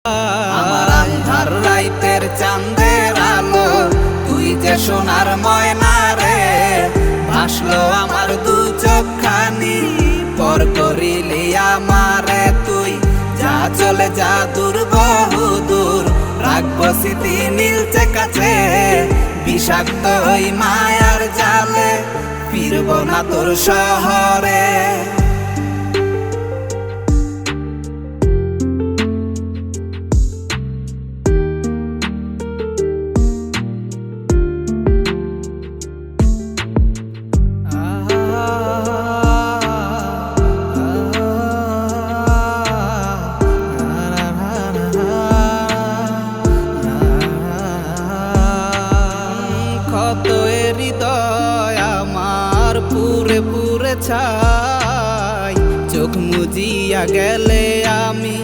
আমার আন্ধার রাইতের চাঁদের আলো, তুই যে সোনার ময়না রে। ভাসলো আমার দু চোখখানি, পর করিলি আমারে তুই। যা চলে যা দূর বহু দূর, রাখবো স্মৃতি নীলচে কাছে। বিষাক্ত ওই মায়ার জালে, ফিরবো না তোর শহরে। কত হৃদয় আমার পুরে পুরে ছাই, চোখ মুজিয়া গেলে আমি